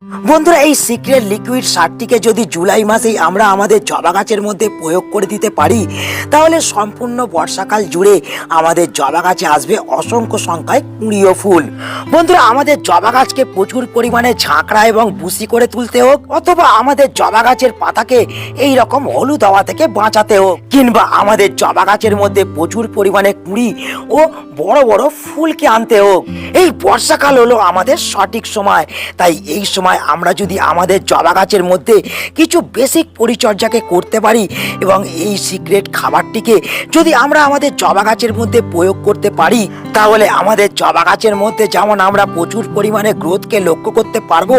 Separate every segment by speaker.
Speaker 1: বন্ধুরা, এই secret liquid সারটিকে যদি জুলাই মাসেই আমরা আমাদের জবা গাছের মধ্যে প্রয়োগ করে দিতে পারি, তাহলে সম্পূর্ণ বর্ষাকাল জুড়ে আমাদের জবা গাছে আসবে অসংখ্য সংখ্যায় কুঁড়ি ও ফুল। বন্ধুরা, আমাদের জবা গাছকে প্রচুর পরিমাণে ঝাঁকড়া এবং বুশি করে তুলতে হোক, অথবা আমাদের জবা গাছের পাতাকে এই রকম হলুদ হওয়া থেকে বাঁচাতে হোক, কিংবা আমাদের জবা গাছের মধ্যে প্রচুর পরিমাণে কুঁড়ি ও বড় বড় ফুলকে আনতে হোক, এই বর্ষাকাল হলো আমাদের সঠিক সময়। তাই এই সময় আমরা যদি আমাদের জবা গাছের মধ্যে কিছু বেসিক পরিচর্যাকে করতে পারি এবং এই সিক্রেট খাবারটিকে যদি আমরা আমাদের জবা গাছের মধ্যে প্রয়োগ করতে পারি, তাহলে আমাদের জবা গাছের মধ্যে যেমন আমরা প্রচুর পরিমাণে গ্রোথকে লক্ষ্য করতে পারবো,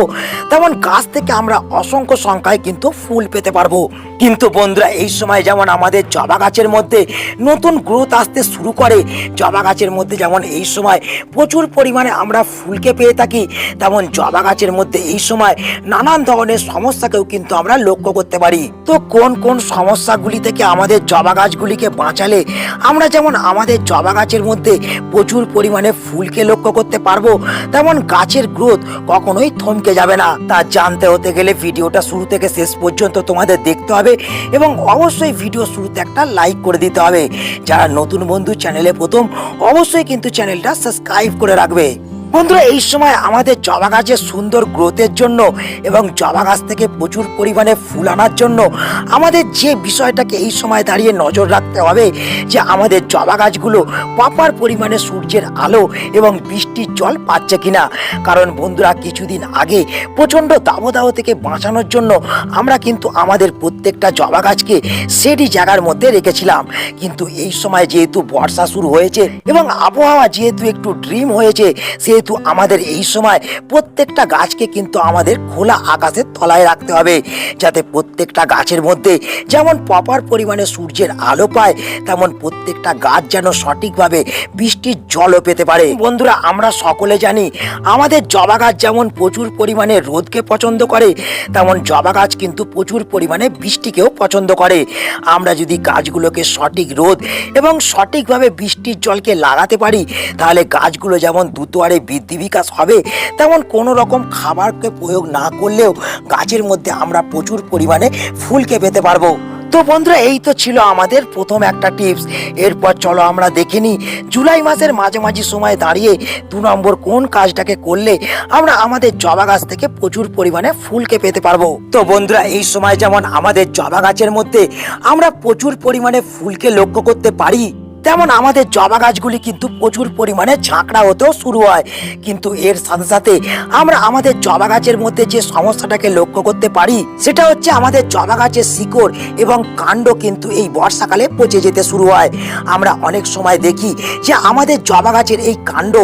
Speaker 1: তেমন গাছ থেকে আমরা অসংখ্য সংখ্যায় কিন্তু ফুল পেতে পারবো। কিন্তু বন্ধুরা, এই সময় যেমন আমাদের জবা গাছের মধ্যে নতুন গ্রোথ আসতে শুরু করে, জবা গাছের মধ্যে যেমন এই সময় প্রচুর পরিমাণে আমরা ফুলকে পেয়ে থাকি, তেমন জবা গাছের মধ্যে এই সময় নানান ধরনের সমস্যাকেও কিন্তু আমরা লক্ষ্য করতে পারি। তো কোন কোন সমস্যাগুলি থেকে আমাদের জবা গাছগুলিকে বাঁচালে আমরা যেমন আমাদের জবা গাছের মধ্যে প্রচুর পরিমাণে ফুলকে লক্ষ্য করতে পারবো, তেমন গাছের গ্রোথ কখনোই থমকে যাবে না, তা জানতে হতে গেলে ভিডিওটা শুরু থেকে শেষ পর্যন্ত তোমাদের দেখতে হবে এবং অবশ্যই ভিডিও শুরুতে একটা লাইক করে দিতে হবে। যারা নতুন বন্ধু চ্যানেলে প্রথম, অবশ্যই কিন্তু চ্যানেলটা সাবস্ক্রাইব করে রাখবে। বন্ধুরা, এই সময় আমাদের জবা গাছের সুন্দর গ্রোথের জন্য এবং জবা গাছ থেকে প্রচুর পরিমাণে ফুল আনার জন্য আমাদের যে বিষয়টাকে এই সময় দাঁড়িয়ে নজর রাখতে হবে, যে আমাদের জবা গাছগুলো প্রপার পরিমাণে সূর্যের আলো এবং বৃষ্টির জল পাচ্ছে কিনা। কারণ বন্ধুরা, কিছুদিন আগে প্রচণ্ড দাবদাহ থেকে বাঁচানোর জন্য আমরা কিন্তু আমাদের প্রত্যেকটা জবা গাছকে সেডি জায়গার মধ্যে রেখেছিলাম, কিন্তু এই সময় যেহেতু বর্ষা শুরু হয়েছে এবং আবহাওয়া যেহেতু একটু ড্রিম হয়েছে, সেহেতু আমাদের এই সময় প্রত্যেকটা গাছকে কিন্তু আমাদের খোলা আকাশের তলায় রাখতে হবে, যাতে প্রত্যেকটা গাছের মধ্যে যেমন প্রপার পরিমাণে সূর্যের আলো পায়, তেমন প্রত্যেকটা গাছ যেন সঠিকভাবে বৃষ্টির জলও পেতে পারে। বন্ধুরা, আমরা সকলে জানি আমাদের জবা গাছ যেমন প্রচুর পরিমাণে রোদকে পছন্দ করে, তেমন জবা গাছ কিন্তু প্রচুর পরিমাণে বৃষ্টিকেও পছন্দ করে। আমরা যদি গাছগুলোকে সঠিক রোদ এবং সঠিকভাবে বৃষ্টির জলকে লাগাতে পারি, তাহলে গাছগুলো যেমন দ্রুত হারে বৃদ্ধি বিকাশ হবে, তেমন কোনো রকম খাবারকে প্রয়োগ না করলেও গাছের মধ্যে আমরা প্রচুর পরিমাণে ফুলকে পেতে পারবো। তো বন্ধুরা, এই তো ছিল আমাদের প্রথম একটা টিপস। এরপর চলো আমরা দেখে নিই জুলাই মাসের মাঝামাঝি সময় দাঁড়িয়ে 2 নম্বর কোন কাজটাকে করলে আমরা আমাদের জবা গাছ থেকে প্রচুর পরিমাণে ফুলকে পেতে পারবো। তো বন্ধুরা, এই সময় যেমন আমাদের জবা গাছের মধ্যে আমরা প্রচুর পরিমাণে ফুলকে লক্ষ্য করতে পারি, তেমন আমাদের জবা গাছগুলি কিন্তু প্রচুর পরিমাণে ঝাঁকড়া হতেও শুরু হয়। কিন্তু এর সাথে সাথে আমরা আমাদের জবা গাছের মধ্যে যে সমস্যাটাকে লক্ষ্য করতে পারি, সেটা হচ্ছে আমাদের জবা গাছের শিকড় এবং কাণ্ড কিন্তু এই বর্ষাকালে পচে যেতে শুরু হয়। আমরা অনেক সময় দেখি যে আমাদের জবা গাছের এই কাণ্ড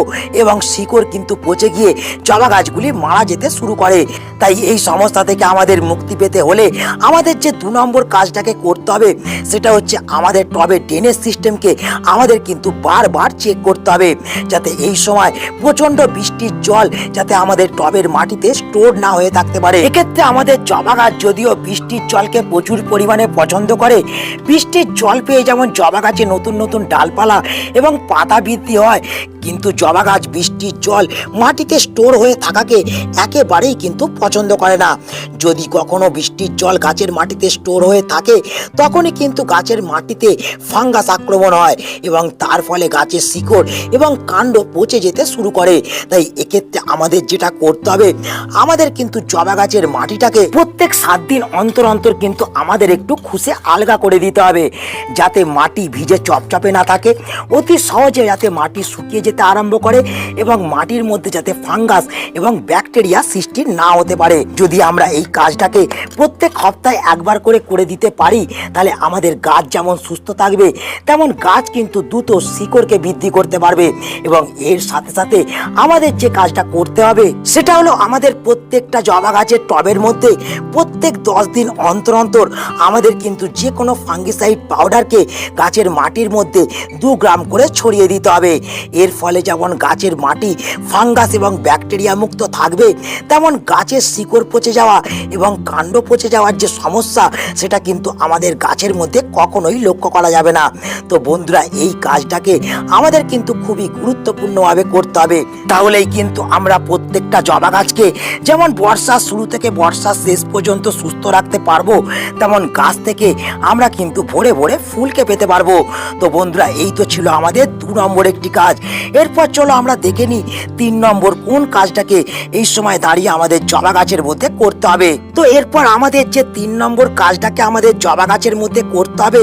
Speaker 1: এবং শিকড় কিন্তু পচে গিয়ে জবা গাছগুলি মারা যেতে শুরু করে। তাই এই সমস্যা থেকে আমাদের মুক্তি পেতে হলে আমাদের যে 2 নম্বর কাজটাকে করতে হবে, সেটা হচ্ছে আমাদের টবের ড্রেনেজ সিস্টেমকে আমাদের কিন্তু বারবার চেক করতে হবে, যাতে এই সময় প্রচন্ড বৃষ্টির জল যাতে আমাদের টবের মাটিতে স্টোর না হয়ে থাকতে পারে। এক্ষেত্রে আমাদের জবা গাছ যদিও বৃষ্টির জলকে প্রচুর পরিমাণে পছন্দ করে, বৃষ্টির জল পেয়ে যেমন জবা গাছে নতুন নতুন ডালপালা এবং পাতা বৃদ্ধি হয়, কিন্তু জবা গাছ বৃষ্টির জল মাটিতে স্টোর হয়ে থাকাকে একেবারেই কিন্তু পছন্দ করে না। যদি কখনো বৃষ্টির জল গাছের মাটিতে স্টোর হয়ে থাকে, তখনই কিন্তু গাছের মাটিতে ফাঙ্গাস আক্রমণ হয় এবং তার ফলে গাছের শিকড় এবং কাণ্ড পচে যেতে শুরু করে। তাই এক্ষেত্রে আমাদের যেটা করতে হবে, আমাদের কিন্তু জবা গাছের মাটিটাকে প্রত্যেক 7 দিন অন্তর অন্তর কিন্তু আমাদের একটু খুশে আলগা করে দিতে হবে, যাতে মাটি ভিজে চপচপে না থাকে, অতি সহজে যাতে মাটি শুকিয়ে যেতে আরম্ভ করে এবং মাটির মধ্যে যাতে ফাঙ্গাস এবং ব্যাকটেরিয়া সৃষ্টি না হতে পারে। যদি আমরা এই কাজটাকে প্রত্যেক সপ্তাহে একবার করে দিতে পারি, তাহলে আমাদের গাছ যেমন সুস্থ থাকবে, তেমন গাছ কিন্তু দ্রুত শিকড়কে বৃদ্ধি করতে পারবে। এবং এর সাথে সাথে আমাদের যে কাজটা করতে হবে, সেটা হলো আমাদের প্রত্যেকটা জবা গাছের টবের মধ্যে প্রত্যেক 10 দিন অন্তর অন্তর আমাদের কিন্তু যে কোনো ফাঙ্গিসাইড পাউডারকে গাছের মাটির মধ্যে 2 গ্রাম করে ছড়িয়ে দিতে হবে। এর ফলে যেমন গাছের মাটি ফাঙ্গাস এবং ব্যাকটেরিয়া মুক্ত থাকবে, তেমন গাছের শিকড় পচে যাওয়া এবং কাণ্ড পচে যাওয়ার যে সমস্যা সেটা কিন্তু আমাদের গাছের মধ্যে কখনোই লক্ষ্য করা যাবে না। তো বন্ধুরা, এই কাজটাকে আমাদের কিন্তু খুবই গুরুত্বপূর্ণভাবে করতে হবে, তাহলেই কিন্তু আমরা প্রত্যেকটা জবা গাছকে যেমন বর্ষার শুরু থেকে বর্ষার শেষ পর্যন্ত সুস্থ রাখতে পারবো, তেমন গাছ থেকে আমরা কিন্তু ভরে ভরে ফুলকে পেতে পারবো। তো বন্ধুরা, এই তো ছিল আমাদের 2 নম্বর একটি কাজ। এরপর চলো আমরা দেখে নিই 3 নম্বর কোন কাজটাকে এই সময় দাঁড়িয়ে আমাদের জবা গাছের মধ্যে করতে হবে। তো এরপর আমাদের যে 3 নম্বর কাজটাকে আমাদের জবা গাছের মধ্যে করতে হবে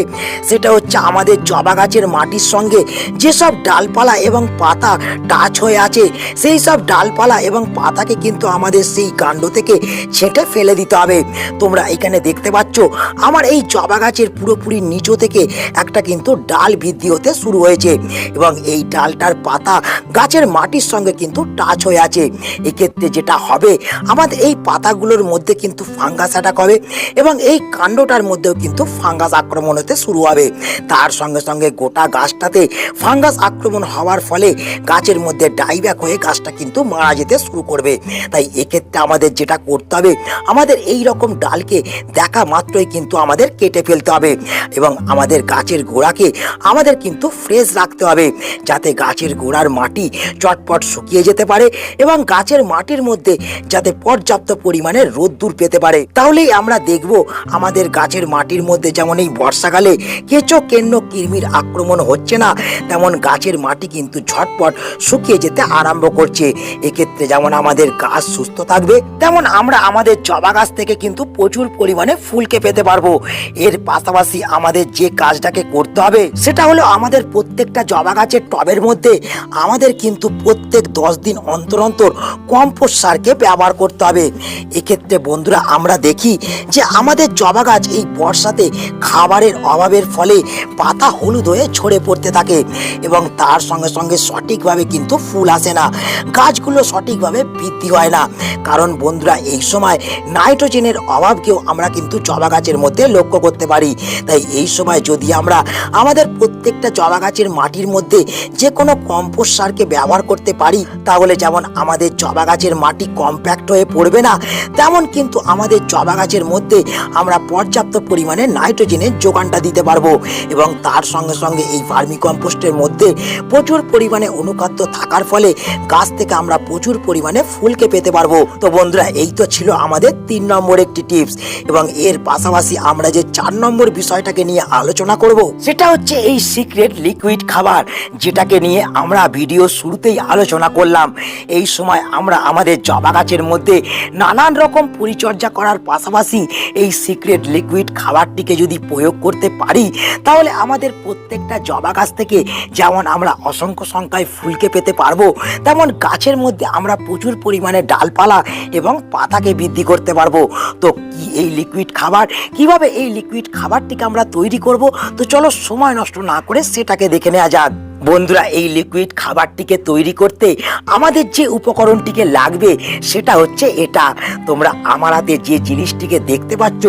Speaker 1: সেটা হচ্ছে আমাদের জবা গাছের মাটির সঙ্গে যেসব ডালপালা এবং পাতা টাচ হয়ে আছে সেই সব ডালপালা এবং পাতাকে কিন্তু আমাদের সেই কাণ্ড থেকে ছেঁটে ফেলে দিতে হবে। তোমরা এখানে দেখতে পাচ্ছ আমার এই জবা গাছের পুরোপুরি নিচু থেকে একটা কিন্তু ডাল বৃদ্ধি হতে শুরু হয়েছে এবং এই ডালটার পাতা গাছের মাটির সঙ্গে কিন্তু টাচ হয়ে আছে। এক্ষেত্রে যেটা হবে, আমাদের এই পাতাগুলোর মধ্যে কিন্তু ফাঙ্গাস অ্যাটাক হবে এবং এই কাণ্ডটার মধ্যেও কিন্তু ফাঙ্গাস আক্রমণ হতে শুরু হবে। তার সঙ্গে সঙ্গে গোটা গাছটাতে ফাঙ্গাস আক্রমণ হওয়ার ফলে গাছের মধ্যে ডাইব্যাক হয়ে গাছটা কিন্তু মারা যেতে শুরু করবে। তাই এক্ষেত্রে আমাদের যেটা করতে হবে, আমাদের এই রকম ডালকে দেখা মাত্রই কিন্তু আমাদের কেটে ফেলতে হবে এবং আমাদের গাছের গোড়াকে আমাদের কিন্তু ফ্রেশ রাখতে হবে, যাতে গাছের গোড়ার মাটি চটপট শুকিয়ে যেতে পারে এবং গাছের মাটির মধ্যে যাতে পর্যাপ্ত পরিমাণে রোদ্দুর পেতে পারে। তাহলেই আমরা দেখব আমাদের গাছের মাটির মধ্যে যেমন এই বর্ষাকালে কেঁচো কেন্ন কৃমির আক্রমণ হচ্ছে না, তেমন গাছের মাটি কিন্তু ঝটপট শুকিয়ে যেতে আরম্ভ করছে। এক্ষেত্রে যেমন আমাদের গাছ সুস্থ থাকবে, তেমন আমরা আমাদের জবা গাছ থেকে কিন্তু প্রচুর পরিমাণে ফুলকে পেতে পারবো। এর পাশাপাশি আমাদের যে কাজটাকে করতে হবে সেটা হলো আমাদের প্রত্যেকটা জবা গাছের টবের মধ্যে আমাদের কিন্তু প্রত্যেক 10 দিন অন্তর অন্তর কম্পোস্ট সারকে ব্যবহার করতে হবে। এক্ষেত্রে বন্ধুরা, আমরা দেখি যে আমাদের জবা গাছ এই বর্ষাতে খাবারের অভাবের ফলে পাতা হলুদ হয়ে ঝরে পড়তে থাকে এবং তার সঙ্গে সঙ্গে সঠিকভাবে কিন্তু ফুল আসে না, গাছগুলো সঠিকভাবে বৃদ্ধি হয় না। কারণ বন্ধুরা, এই সময় নাইট্রোজেনের অভাবকেও আমরা কিন্তু জবা গাছের মধ্যে লক্ষ্য করতে পারি। তাই এই সময় যদি আমরা আমাদের প্রত্যেকটা জবা গাছের মাটির মধ্যে যে কোনো কম্পোস্ট সারকে ব্যবহার করতে পারি, তাহলে যেমন আমাদের জবা গাছের মাটি কম্প্যাক্ট হয়ে পড়বে না, তেমন কিন্তু আমাদের জবা গাছের মধ্যে আমরা পর্যাপ্ত পরিমাণে নাইট্রোজেনের যোগানটা দিতে পারবো এবং তার সঙ্গে সঙ্গে এই ভার্মি কম্পোস্টের মধ্যে প্রচুর পরিমাণে অনুখাদ্য থাকার ফলে গাছ থেকে আমরা প্রচুর পরিমাণে ফুলকে পেতে পারবো। তো বন্ধুরা, এই তো ছিল আমাদের 3 নম্বর একটি টিপস এবং এর পাশাপাশি আমরা যে 4 নম্বর বিষয়টাকে নিয়ে আলোচনা করব সেটা হচ্ছে এই সিক্রেট লিকুইড খাবার, যেটাকে নিয়ে আমরা ভিডিও শুরুতেই আলোচনা করলাম। এই সময় আমরা আমাদের জবা গাছের মধ্যে নানান রকম পরিচর্যা করার পাশাপাশি এই সিক্রেট লিকুইড খাবারটিকে যদি প্রয়োগ করতে পারি, তাহলে আমাদের প্রত্যেকটা জবা গাছ থেকে যেমন আমরা অসংখ্য সংখ্যায় ফুলকে পেতে পারবো, তেমন গাছের মধ্যে আমরা প্রচুর পরিমাণে ডালপালা এবং পাতাকে বৃদ্ধি করতে পারবো। তো কি এই লিকুইড খাবার, কিভাবে এই লিকুইড খাবারটিকে আমরা তৈরি করব, তো চলো সময় নষ্ট না করে সেটাকে দেখে নেওয়া যাক। বন্ধুরা, এই লিকুইড খাবারটিকে তৈরি করতে আমাদের যে উপকরণটিকে লাগবে সেটা হচ্ছে এটা। তোমরা আমার হাতে যে জিনিসটিকে দেখতে পাচ্ছ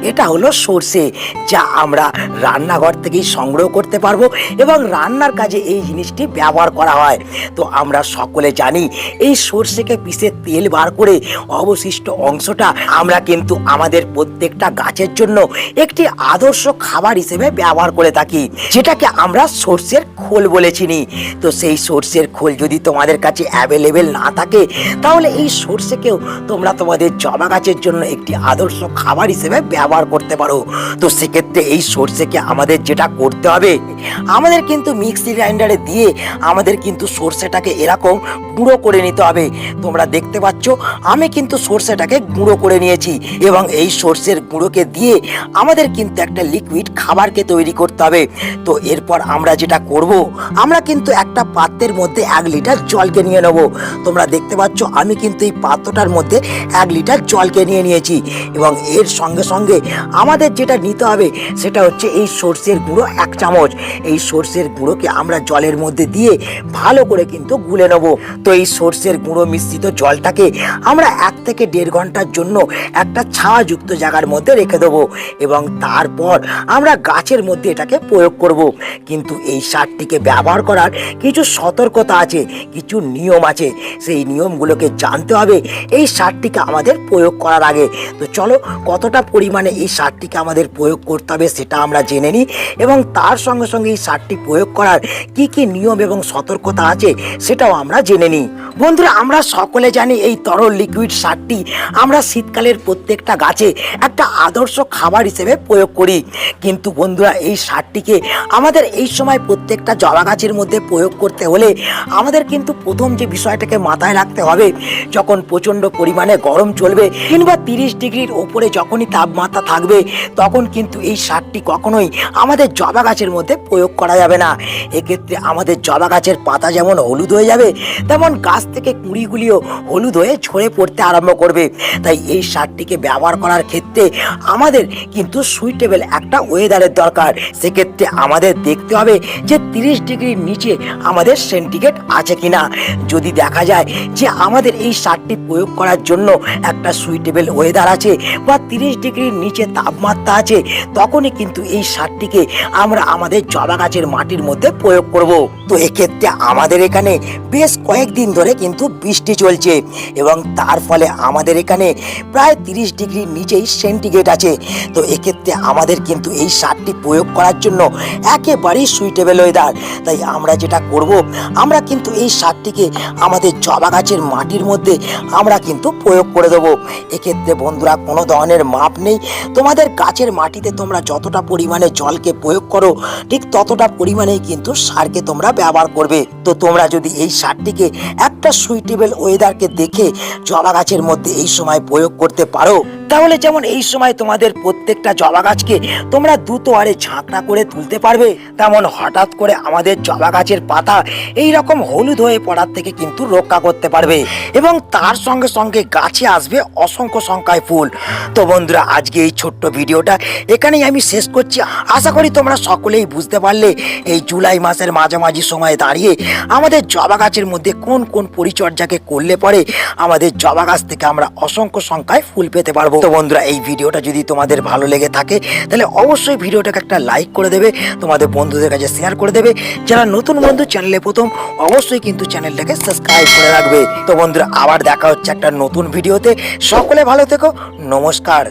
Speaker 1: এটা হলো সর্ষে, যা আমরা রান্নাঘর থেকেই সংগ্রহ করতে পারবো এবং রান্নার কাজে এই জিনিসটি ব্যবহার করা হয়। তো আমরা সকলে জানি এই সর্ষেকে পিষে তেল বার করে অবশিষ্ট অংশটা আমরা কিন্তু আমাদের প্রত্যেকটা গাছের জন্য একটি আদর্শ খাবার হিসেবে ব্যবহার করে থাকি, যেটাকে আমরা সর্ষের খোল বলেছি। তো সেই সর্ষের খোল যদি তোমাদের কাছে অ্যাভেলেবেল না থাকে, তাহলে এই সর্ষেকেও তোমরা তোমাদের জবা গাছের জন্য একটি আদর্শ খাবার হিসেবে ব্যবহার করতে পারো। তো সেক্ষেত্রে এই সর্ষেকে আমাদের যেটা করতে হবে, আমাদের কিন্তু মিক্সি গ্রাইন্ডারে দিয়ে আমাদের কিন্তু সর্ষেটাকে এরকম গুঁড়ো করে নিতে হবে। তোমরা দেখতে পাচ্ছ আমি কিন্তু সর্ষেটাকে গুঁড়ো করে নিয়েছি এবং এই সর্ষের গুঁড়োকে দিয়ে আমাদের কিন্তু একটা লিকুইড খাবারকে তৈরি করতে হবে। তো এরপর আমরা যেটা করব, আমরা কিন্তু একটা পাত্রের মধ্যে 1 লিটার জলকে নিয়ে নেব। তোমরা দেখতে পাচ্ছ আমি কিন্তু এই পাত্রটার মধ্যে 1 লিটার জলকে নিয়ে নিয়েছি এবং এর সঙ্গে সঙ্গে আমাদের যেটা নিতে হবে সেটা হচ্ছে এই সর্ষের গুঁড়ো 1 চামচ। এই সর্ষের গুঁড়োকে আমরা জলের মধ্যে দিয়ে ভালো করে কিন্তু গুলে নেব। তো এই সর্ষের গুঁড়ো মিশ্রিত জলটাকে আমরা 1 থেকে 1.5 ঘন্টার জন্য একটা ছায়াযুক্ত জায়গার মধ্যে রেখে দেবো এবং তারপর আমরা গাছের মধ্যে এটাকে প্রয়োগ করব। কিন্তু এই সারটিকে ব্যবহার ব্যবহার করার কিছু সতর্কতা আছে, কিছু নিয়ম আছে। সেই নিয়মগুলোকে জানতে হবে এই সারটিকে আমাদের প্রয়োগ করার আগে। তো চলো কতটা পরিমাণে এই সারটিকে আমাদের প্রয়োগ করতে হবে সেটা আমরা জেনে নিই, এবং তার সঙ্গে সঙ্গে এই সারটি প্রয়োগ করার কি কি নিয়ম এবং সতর্কতা আছে সেটাও আমরা জেনে নিই। বন্ধুরা, আমরা সকলে জানি এই তরল লিকুইড সারটি আমরা শীতকালের প্রত্যেকটা গাছে একটা আদর্শ খাবার হিসেবে প্রয়োগ করি। কিন্তু বন্ধুরা, এই সারটিকে আমাদের এই সময় প্রত্যেকটা জবা গাছের মধ্যে প্রয়োগ করতে হলে আমাদের কিন্তু প্রথম যে বিষয়টাকে মাথায় রাখতে হবে, যখন প্রচণ্ড পরিমাণে গরম চলবে কিংবা 30 ডিগ্রির ওপরে যখনই তাপমাত্রা থাকবে, তখন কিন্তু এই সারটি কখনোই আমাদের জবা গাছের মধ্যে প্রয়োগ করা যাবে না। এক্ষেত্রে আমাদের জবা গাছের পাতা যেমন হলুদ হয়ে যাবে, তেমন গাছ থেকে কুঁড়িগুলিও হলুদ হয়ে ঝরে পড়তে আরম্ভ করবে। তাই এই সারটিকে ব্যবহার করার ক্ষেত্রে আমাদের কিন্তু সুইটেবল একটা ওয়েদারের দরকার। সেক্ষেত্রে আমাদের দেখতে হবে যে 30 ডিগ্রির নিচে আমাদের সেন্টিগ্রেড আছে কিনা। যদি দেখা যায় যে আমাদের এই সারটি প্রয়োগ করার জন্য একটা সুইটেবল ওয়েদার আছে বা 30 ডিগ্রির নিচে তাপমাত্রা আছে, তখনই কিন্তু এই সারটিকে আমরা আমাদের জবা গাছের মাটির মধ্যে প্রয়োগ করব। তো এক্ষেত্রে আমাদের এখানে বেশ কয়েকদিন ধরে কিন্তু বৃষ্টি চলছে, এবং তার ফলে আমাদের এখানে প্রায় 30 ডিগ্রির নিচেই সেন্টিগ্রেড আছে। তো এক্ষেত্রে আমাদের কিন্তু এই সারটি প্রয়োগ করার জন্য একেবারেই সুইটেবল ওয়েদার। তাই আমরা যেটা করব, আমরা কিন্তু এই সারটিকে আমাদের জবা গাছের মাটির মধ্যে আমরা কিন্তু প্রয়োগ করে দেবো। এক্ষেত্রে বন্ধুরা, কোনো ধরনের মাপ নেই। তোমাদের গাছের মাটিতে তোমরা যতটা পরিমাণে জলকে প্রয়োগ করো, ঠিক ততটা পরিমাণেই কিন্তু সারকে তোমরা ব্যবহার করবে। তো তোমরা যদি এই সারটিকে একটা সুইটেবল ওয়েদারকে দেখে জবা গাছের মধ্যে এই সময় প্রয়োগ করতে পারো, তাহলে যেমন এই সময় তোমাদের প্রত্যেকটা জবা গাছকে তোমরা দ্রুত হারে ঝাঁকড়া করে তুলতে পারবে, তেমন হঠাৎ করে আমাদের জবা গাছের পাতা এই রকম হলুদ হয়ে পড়ার থেকে কিন্তু রক্ষা করতে পারবে, এবং তার সঙ্গে সঙ্গে গাছে আসবে অসংখ্য সংখ্যায় ফুল। তো বন্ধুরা, আজকে এই ছোট্ট ভিডিওটা এখানেই আমি শেষ করছি। আশা করি তোমরা সকলেই বুঝতে পারলে এই জুলাই মাসের মাঝামাঝি সময়ে দাঁড়িয়ে আমাদের জবা গাছের মধ্যে কোন কোন পরিচর্যাকে করলে পরে আমাদের জবা গাছ থেকে আমরা অসংখ্য সংখ্যায় ফুল পেতে পারবো। তো বন্ধুরা, এই ভিডিওটা যদি তোমাদের ভালো লেগে থাকে তাহলে অবশ্যই ভিডিওটাকে একটা লাইক করে দেবে, তোমাদের বন্ধুদের কাছে শেয়ার করে দেবে। যারা নতুন বন্ধু চ্যানেলে প্রথম, অবশ্যই কিন্তু চ্যানেলটাকে সাবস্ক্রাইব করে রাখবে। তো বন্ধুরা, আবার দেখা হচ্ছে একটা নতুন ভিডিওতে। সকলে ভালো থেকো, নমস্কার।